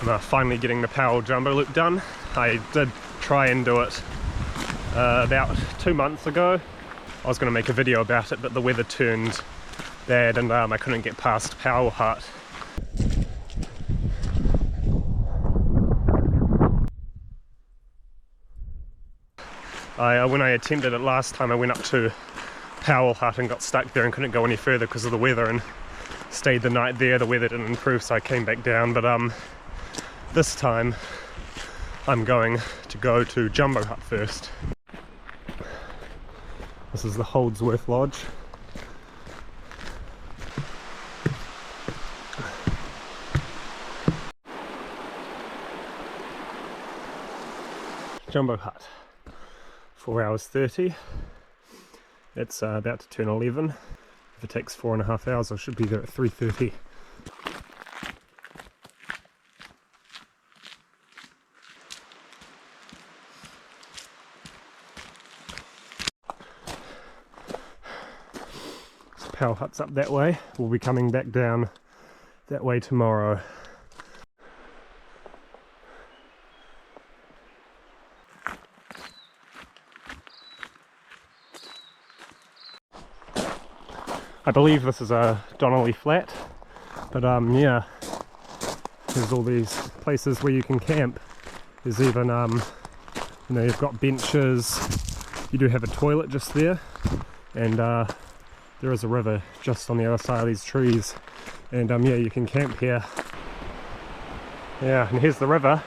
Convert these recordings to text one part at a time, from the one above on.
I'm finally getting the Powell-Jumbo loop done. I did try and do it about 2 months ago. I was going to make a video about it, but the weather turned bad and I couldn't get past Powell Hut. When I attempted it last time, I went up to Powell Hut and got stuck there and couldn't go any further because of the weather, and stayed the night there. The weather didn't improve, so I came back down, but this time I'm going to go to Jumbo Hut first. This is the Holdsworth Lodge. Jumbo Hut, 4 hours 30. It's about to turn 11. If it takes 4.5 hours, I should be there at 3:30. So Powell Hut's up that way. We'll be coming back down that way tomorrow. I believe this is a Donnelly flat, but yeah, there's all these places where you can camp. There's even, you know, you've got benches, you do have a toilet just there, and there is a river just on the other side of these trees, and yeah, you can camp here. Yeah, and here's the river.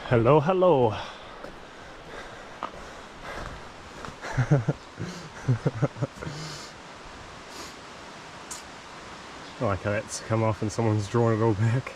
Hello, hello. I like how that's come off and someone's drawn it all back.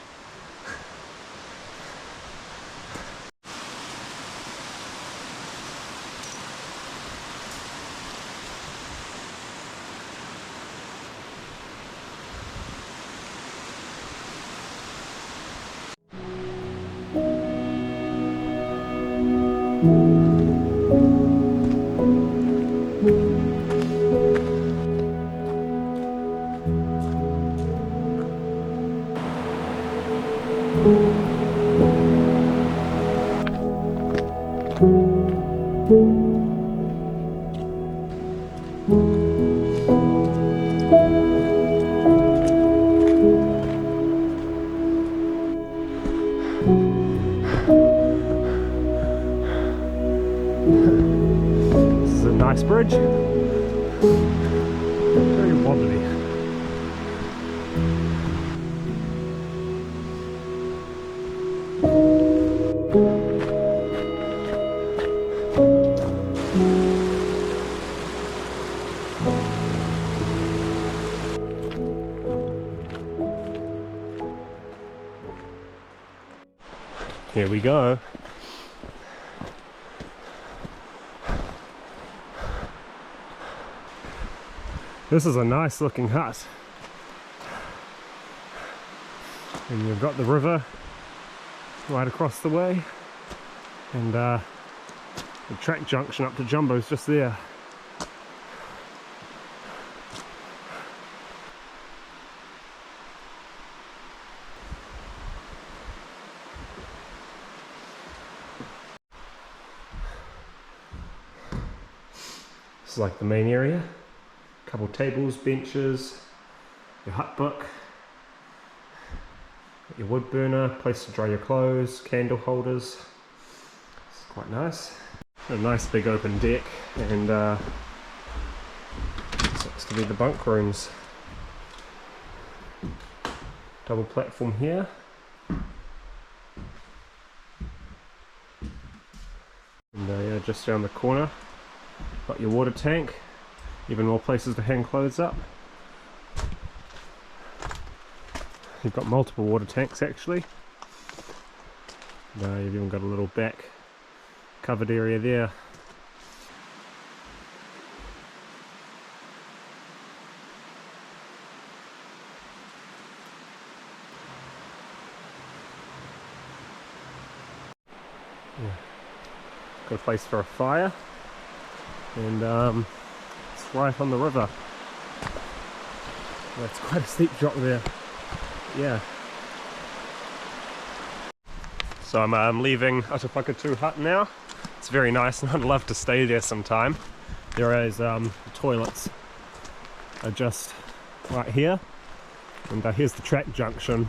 This is a nice bridge. Very wobbly. Here we go. This is a nice looking hut. And you've got the river right across the way. And the track junction up to Jumbo's just there. This is like the main area. Couple tables, benches, your hut book, your wood burner, place to dry your clothes, candle holders. It's quite nice. A nice big open deck, and this looks to be the bunk rooms. double platform here. And yeah, just around the corner, got your water tank, even more places to hang clothes up. You've got multiple water tanks actually. You've even got a little back covered area there. Yeah. Got a place for a fire, and it's right on the river. That's quite a steep drop there. Yeah. So I'm leaving Atiwhakatu Hut now. It's very nice and I'd love to stay there sometime. There is the toilets are just right here, and here's the track junction.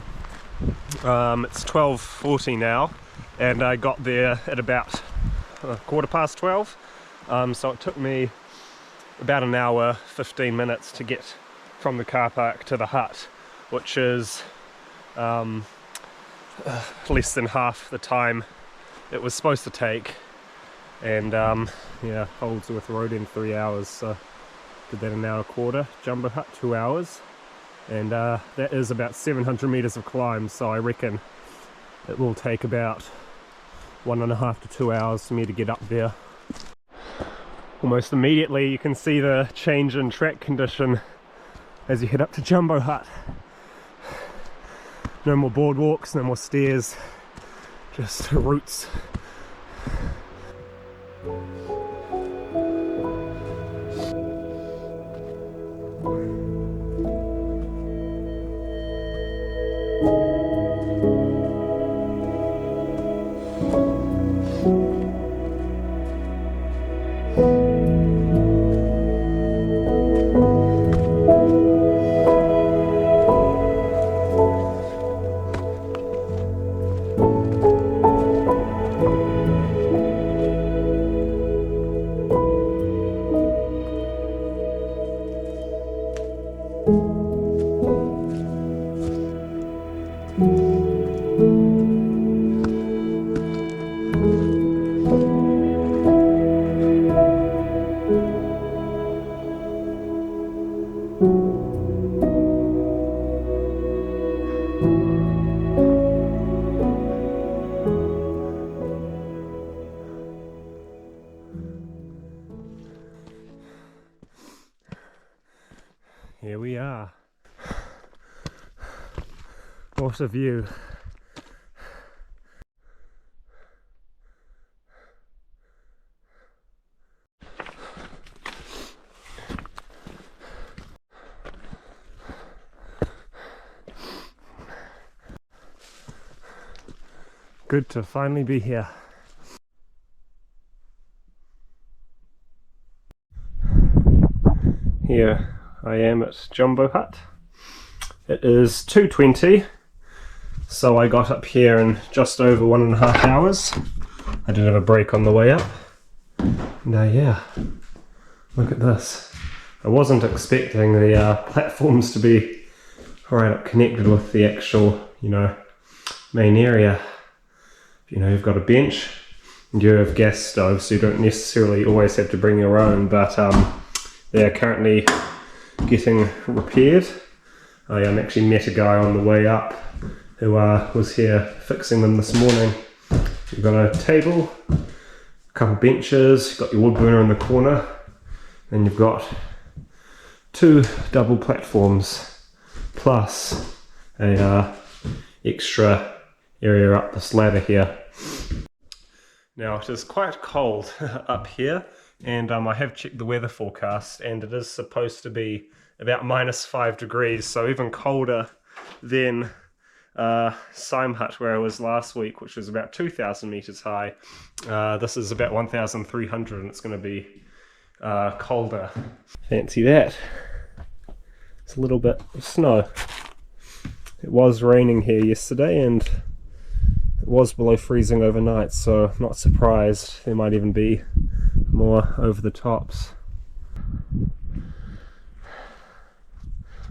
It's 12:40 now, and I got there at about 12:15. So it took me about an hour 15 minutes to get from the car park to the hut, which is less than half the time it was supposed to take. And yeah, Holdsworth rode in 3 hours, so did that an hour and a quarter. Jumbo Hut 2 hours, and that is about 700 meters of climb, so I reckon it will take about 1.5 to 2 hours for me to get up there. Almost immediately you can see the change in track condition as you head up to Jumbo Hut. No more boardwalks, no more stairs, just roots. Here we are. What a view. Good to finally be here. Here I am at Jumbo Hut. It is 2:20, so I got up here in just over 1.5 hours. I did have a break on the way up. Now yeah, look at this. I wasn't expecting the platforms to be right up connected with the actual, main area. You've got a bench and you have gas stoves, so you don't necessarily always have to bring your own, but they are currently getting repaired. I actually met a guy on the way up who was here fixing them this morning. You've got a table, a couple benches, you've got your wood burner in the corner, and you've got 2 double platforms plus a extra area up this ladder here. Now it is quite cold up here, and I have checked the weather forecast, and it is supposed to be about -5 degrees, so even colder than Sime Hut where I was last week, which was about 2,000 meters high. This is about 1,300 and it's going to be colder. Fancy that. It's a little bit of snow. It was raining here yesterday and it was below freezing overnight, so I'm not surprised there might even be more over the tops.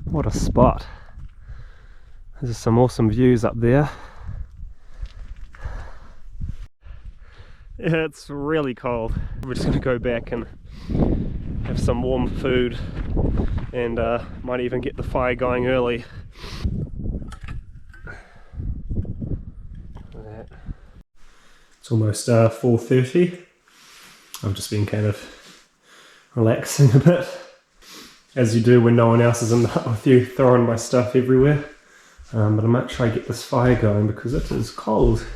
What a spot. There's some awesome views up there. Yeah, it's really cold. We're just going to go back and have some warm food, and might even get the fire going early. It's almost 4:30. I've just been kind of relaxing a bit, as you do when no one else is in the hut with you, throwing my stuff everywhere. But I might try to get this fire going because it is cold.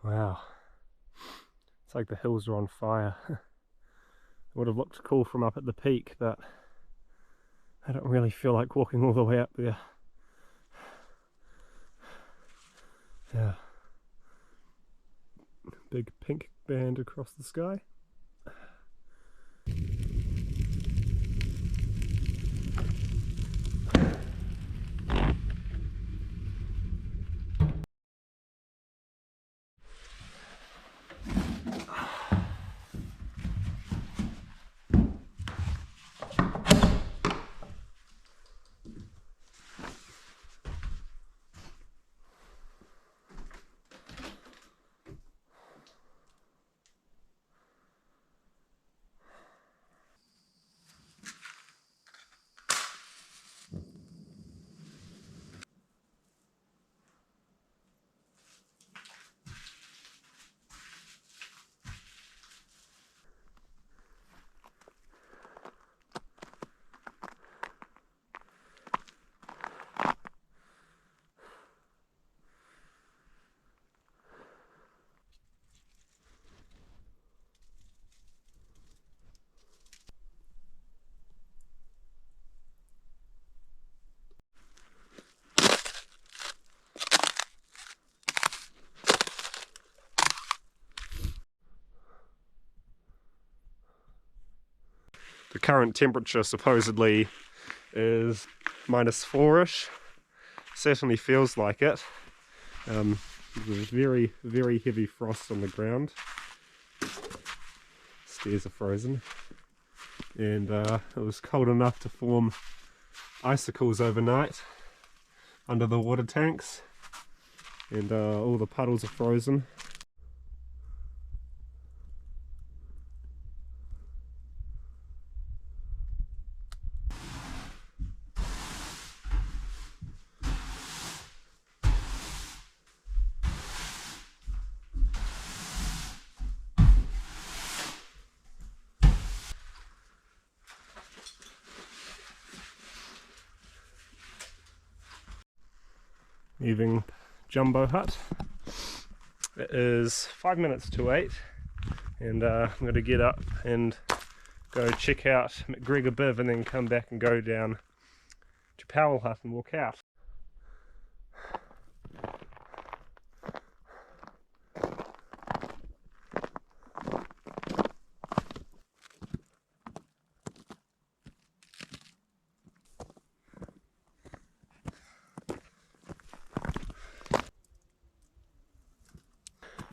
Wow, it's like the hills are on fire. It would have looked cool from up at the peak, but I don't really feel like walking all the way up there. Yeah, big pink band across the sky. The current temperature supposedly is -4-ish. Certainly feels like it. There's very, very heavy frost on the ground. Stairs are frozen. And it was cold enough to form icicles overnight under the water tanks. And all the puddles are frozen. Jumbo hut. It is 5 minutes to 8, and I'm going to get up and go check out McGregor Biv and then come back and go down to Powell Hut and walk out.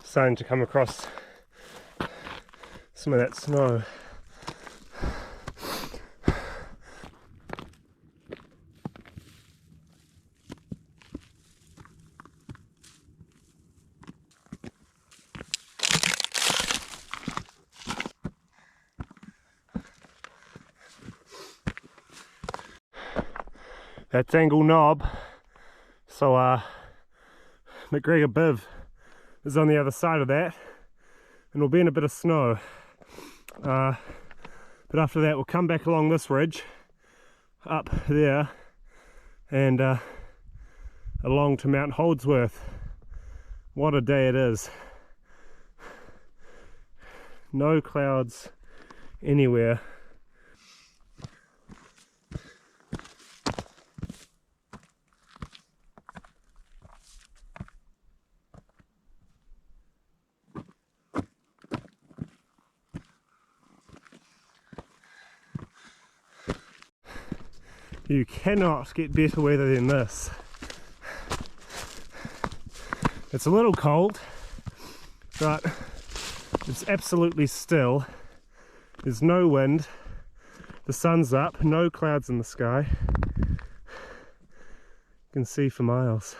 Starting to come across some of that snow. That's angle knob. So McGregor Biv is on the other side of that, and we'll be in a bit of snow. But after that we'll come back along this ridge up there and along to Mount Holdsworth. What a day it is. No clouds anywhere. You cannot get better weather than this. It's a little cold, but it's absolutely still. There's no wind. The sun's up, no clouds in the sky. You can see for miles.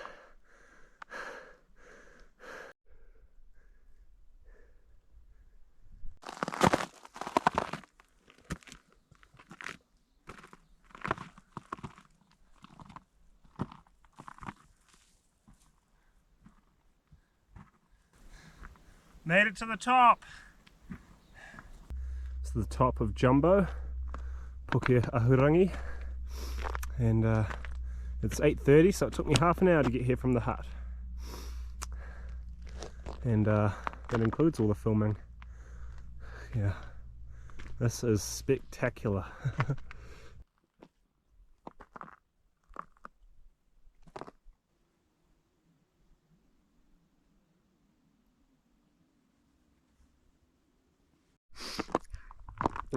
Made it to the top! It's the top of Jumbo, Pukeahurangi, and it's 8:30, so it took me half an hour to get here from the hut. And that includes all the filming. Yeah, this is spectacular.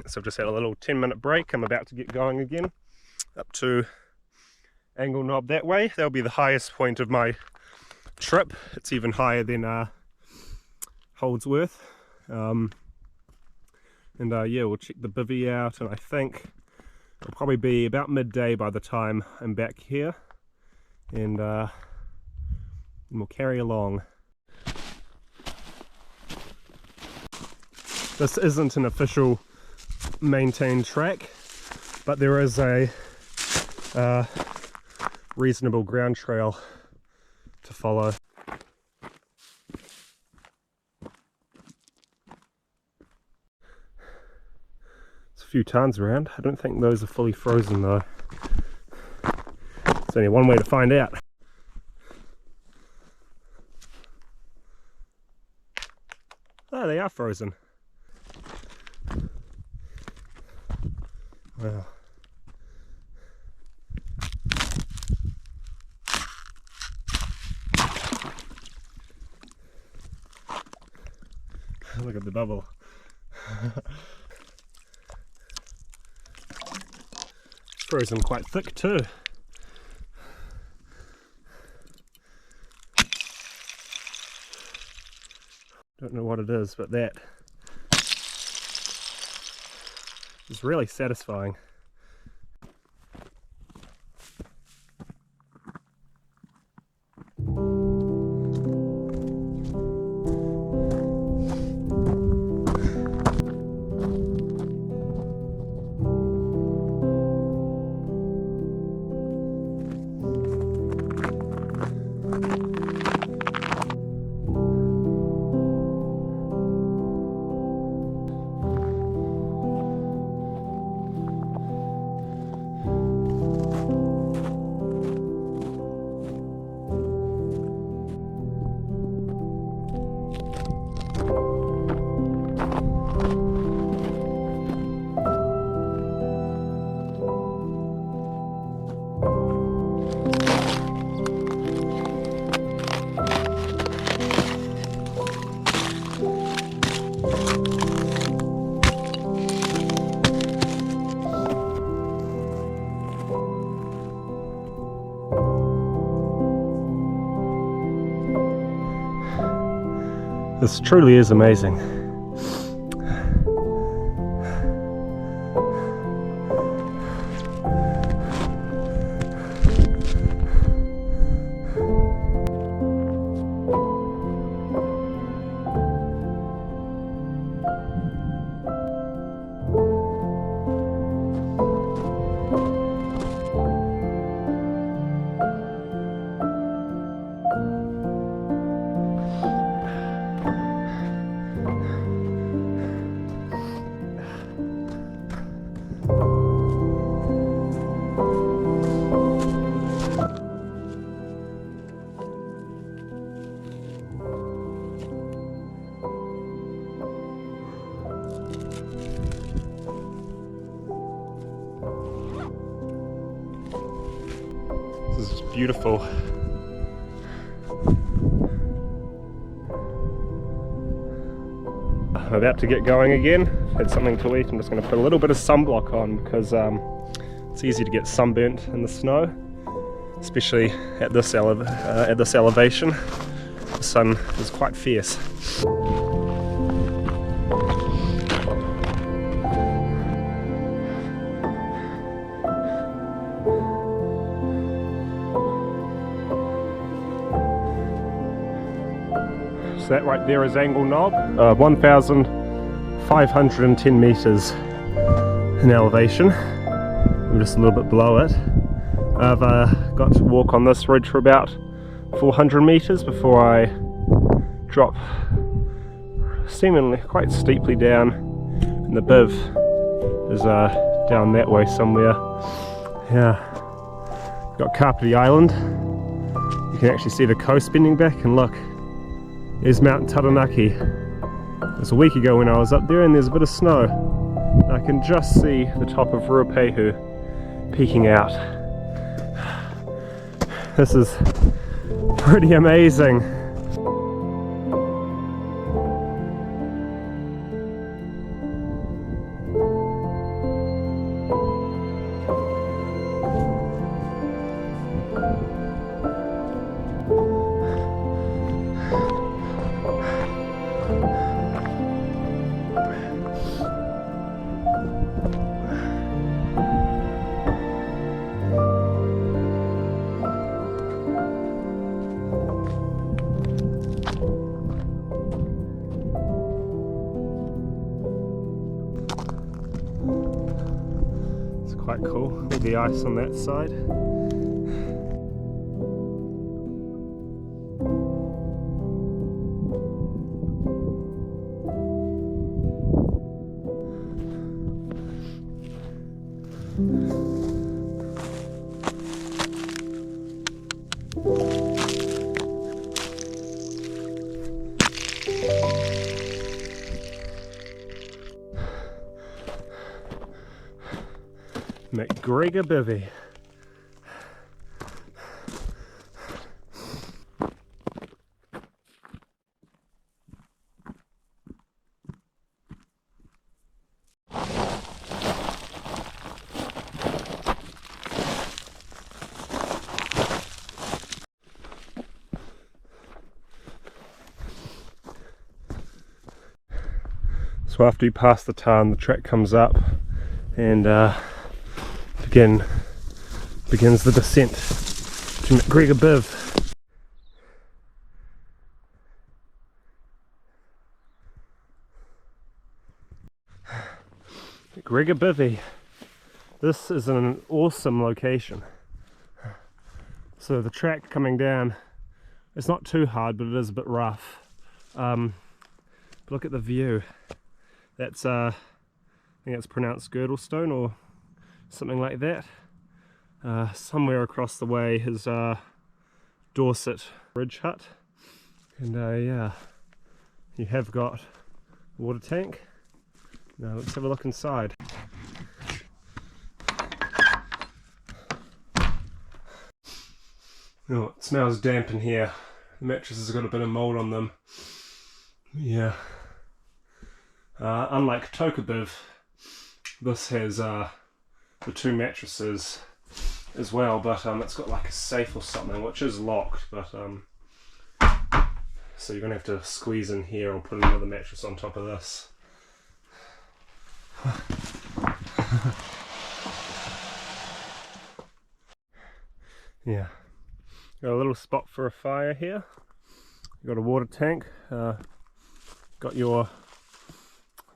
So I've just had a little 10-minute break. I'm about to get going again up to Angle Knob that way. That'll be the highest point of my trip. It's even higher than Holdsworth. Yeah, we'll check the bivvy out, and I think it'll probably be about midday by the time I'm back here, and we'll carry along. This isn't an official maintained track, but there is a reasonable ground trail to follow. There's a few tarns around. I don't think those are fully frozen though. There's only one way to find out. Oh, they are frozen. Wow. Look at the bubble. Frozen quite thick too. Don't know what it is, but that is really satisfying. This truly is amazing. This is beautiful. I'm about to get going again. Had something to eat. I'm just going to put a little bit of sunblock on because It's easy to get sunburnt in the snow, especially at this elevation. The sun is quite fierce. So that right there is Angle Knob, 1,510 meters in elevation. I'm just a little bit below it. I've got to walk on this ridge for about 400 meters before I drop seemingly quite steeply down, and the Biv is down that way somewhere. Yeah, got Kapiti Island. You can actually see the coast bending back, and look, there's Mount Taranaki. It was a week ago when I was up there, and there's a bit of snow. I can just see the top of Ruapehu peeking out. This is pretty amazing. Quite cool with the ice on that side. McGregor Biv. So after you pass the tarn, the track comes up and begins the descent to McGregor Biv. McGregor Biv. This is an awesome location. So the track coming down, it's not too hard, but it is a bit rough. But look at the view. That's I think it's pronounced Girdlestone or something like that. Somewhere across the way is Dorset Ridge Hut, and yeah, you have got a water tank. Now let's have a look inside. Oh, it smells damp in here. The mattresses have got a bit of mould on them. Yeah. Unlike Toka Biv, this has the two mattresses as well, but it's got like a safe or something which is locked, but so you're gonna have to squeeze in here or put another mattress on top of this. Yeah, got a little spot for a fire here. You got a water tank, got your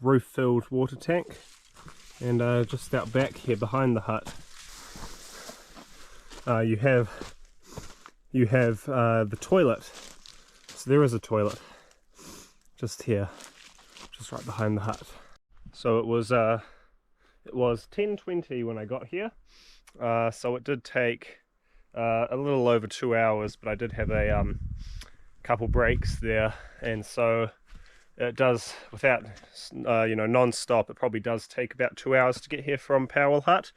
roof filled water tank, and just out back here behind the hut you have the toilet. So there is a toilet just here, just right behind the hut. So it was 10:20 when I got here, so it did take a little over 2 hours, but I did have a couple breaks there, and so it does, without non-stop, it probably does take about 2 hours to get here from Powell Hut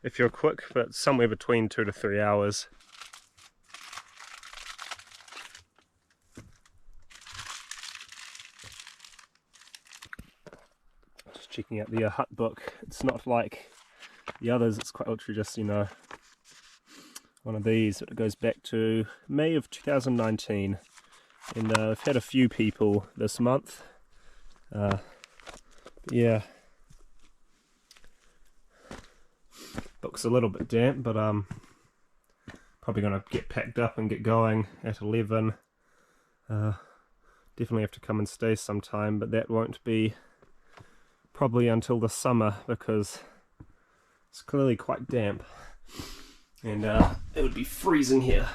if you're quick, but somewhere between 2 to 3 hours. Just checking out the hut book. It's not like The others, it's quite literally just, you know, one of these. It goes back to May of 2019, and I've had a few people this month. Yeah, book's a little bit damp, but probably gonna get packed up and get going at 11. Definitely have to come and stay sometime, but that won't be probably until the summer because it's clearly quite damp, and it would be freezing here.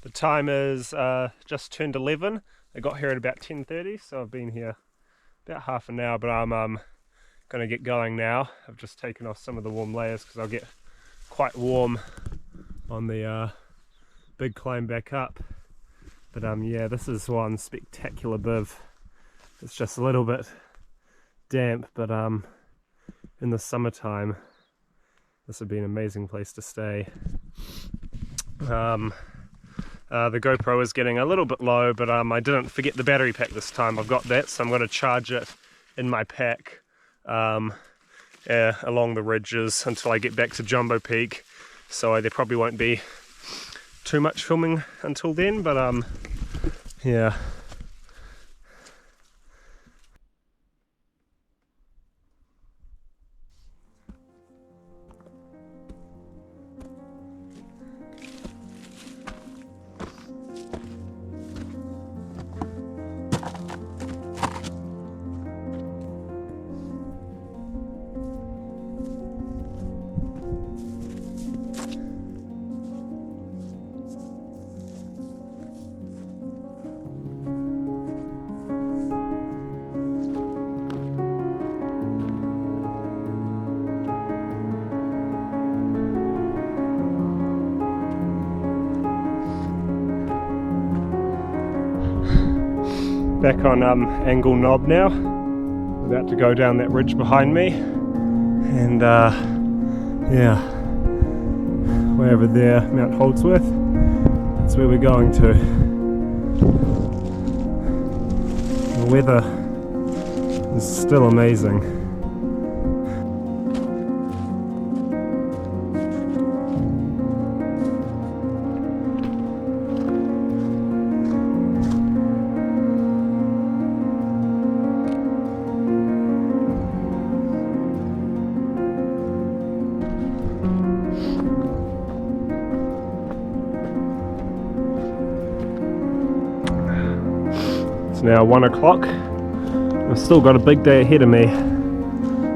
The time is just turned 11. I got here at about 10:30, so I've been here about half an hour, but I'm going to get going now. I've just taken off some of the warm layers because I'll get quite warm on the big climb back up. But yeah, this is one spectacular biv. It's just a little bit damp, but in the summertime this would be an amazing place to stay. The GoPro is getting a little bit low, but I didn't forget the battery pack this time. I've got that, so I'm going to charge it in my pack along the ridges until I get back to Jumbo Peak. So there probably won't be too much filming until then, but yeah. Back on Angle Knob now, about to go down that ridge behind me, and yeah, way over there, Mount Holdsworth, that's where we're going to. The weather is still amazing. It's now 1 o'clock. I've still got a big day ahead of me.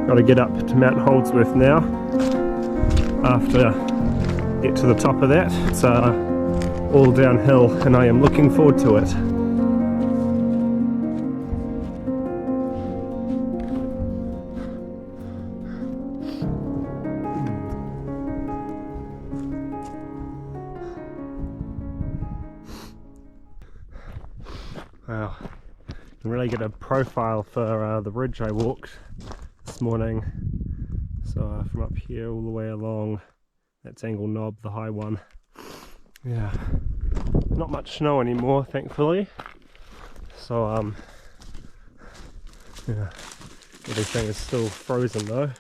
Got to get up to Mount Holdsworth now. After get to the top of that, it's all downhill, and I am looking forward to it. Wow, you can really get a profile for the ridge I walked this morning. So from up here all the way along, that's Angle Knob, the high one. Yeah, not much snow anymore, thankfully. So yeah, everything is still frozen though.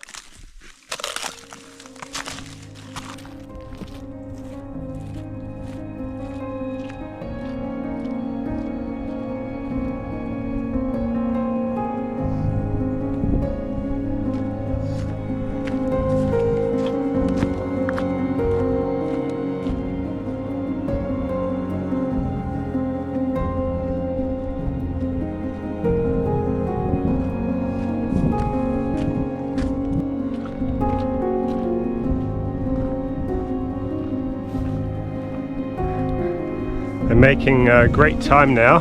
They're making great time now.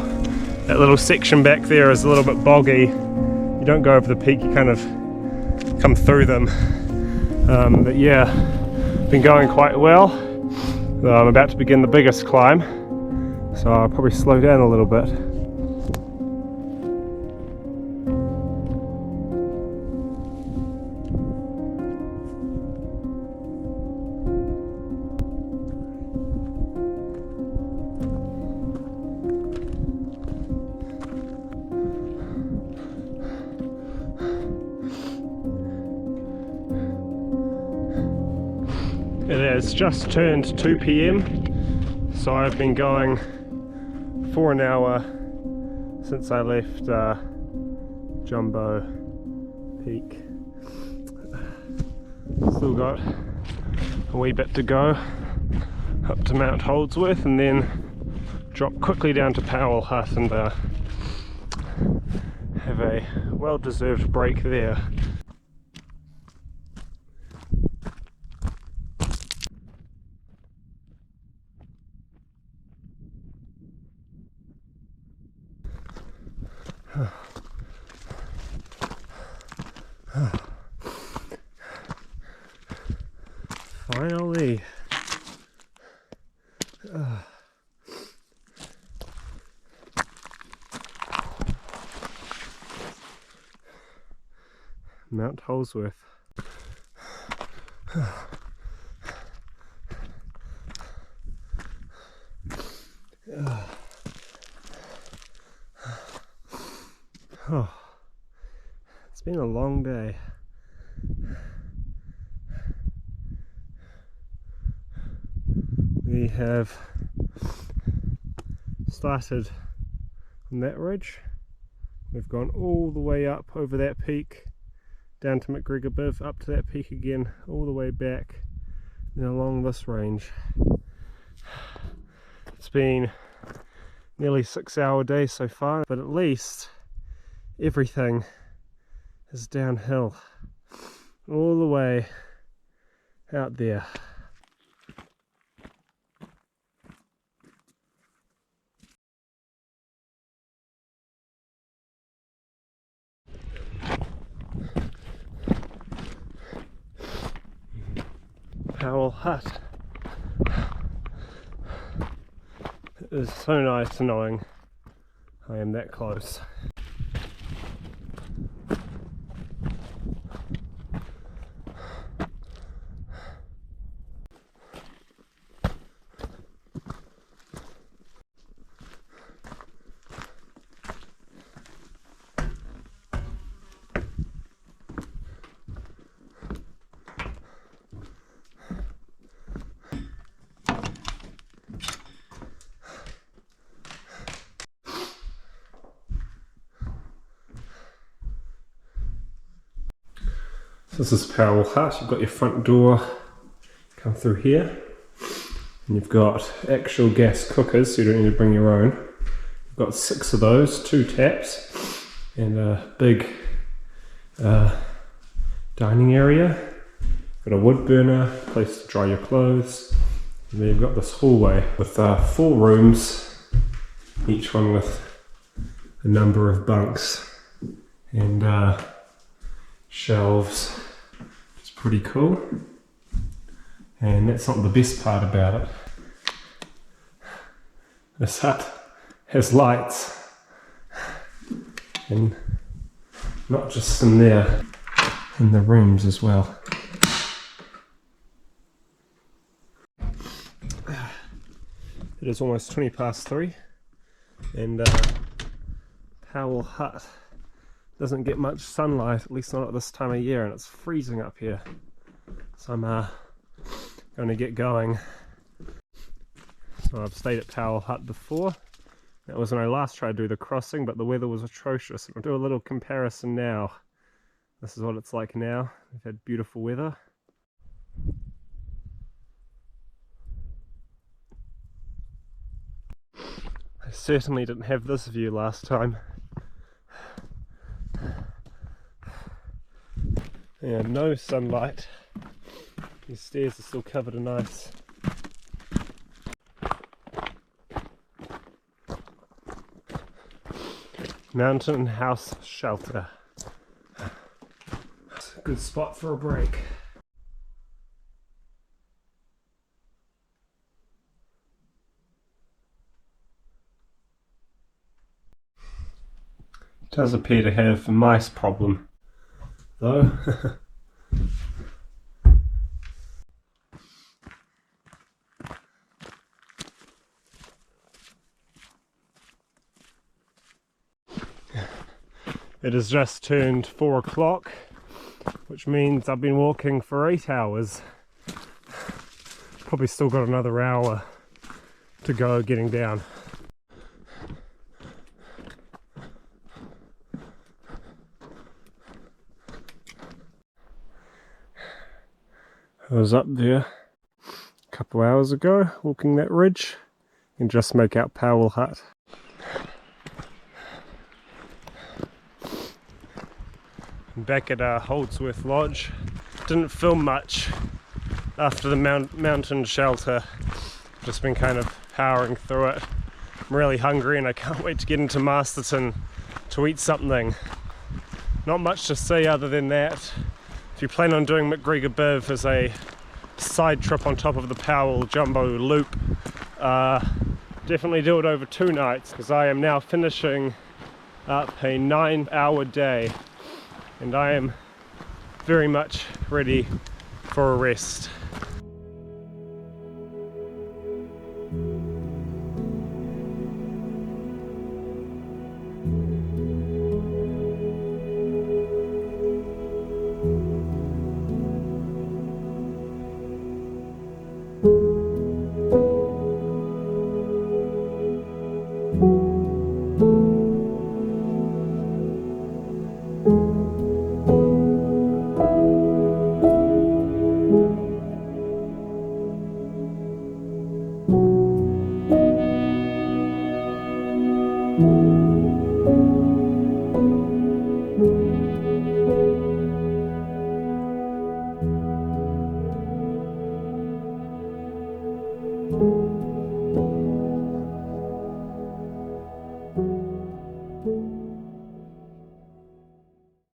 That little section back there is a little bit boggy. You don't go over the peak, you kind of come through them. But yeah, been going quite well. I'm about to begin the biggest climb, so I'll probably slow down a little bit. It has just turned 2 PM, so I've been going for an hour since I left Jumbo Peak. Still got a wee bit to go up to Mount Holdsworth, and then drop quickly down to Powell Hut and have a well-deserved break there. Finally. Mount Holdsworth. Oh, it's been a long day. We have started on that ridge. We've gone all the way up over that peak, down to McGregor Biv, up to that peak again, all the way back, and along this range. It's been nearly 6-hour day so far, but at least everything is downhill all the way out there. Powell Hut. It is so nice knowing I am that close. This is Powell Hut. You've got your front door, come through here, and you've got actual gas cookers, so you don't need to bring your own. You've got 6 of those, 2 taps, and a big dining area. You've got a wood burner, place to dry your clothes, and then you've got this hallway with 4 rooms, each one with a number of bunks and shelves. It's pretty cool, and that's not the best part about it. This hut has lights, and not just in there, in the rooms as well. It is almost 3:20, and Powell Hut doesn't get much sunlight, at least not at this time of year, and it's freezing up here. So I'm going to get going. So I've stayed at Powell Hut before. That was when I last tried to do the crossing, but the weather was atrocious. I'll do a little comparison now. This is what it's like now. We've had beautiful weather. I certainly didn't have this view last time. Yeah, no sunlight. These stairs are still covered in ice. Mountain house shelter. It's a good spot for a break. Does appear to have a mice problem, though. It has just turned 4 o'clock, which means I've been walking for 8 hours. Probably still got another hour to go getting down. I was up there a couple hours ago walking that ridge and just make out Powell Hut. I'm back at Holdsworth Lodge. Didn't film much after the mountain shelter. Just been kind of powering through it. I'm really hungry and I can't wait to get into Masterton to eat something. Not much to say other than that. If you plan on doing McGregor Biv as a side trip on top of the Powell-Jumbo loop, definitely do it over 2 nights, because I am now finishing up a 9-hour day and I am very much ready for a rest.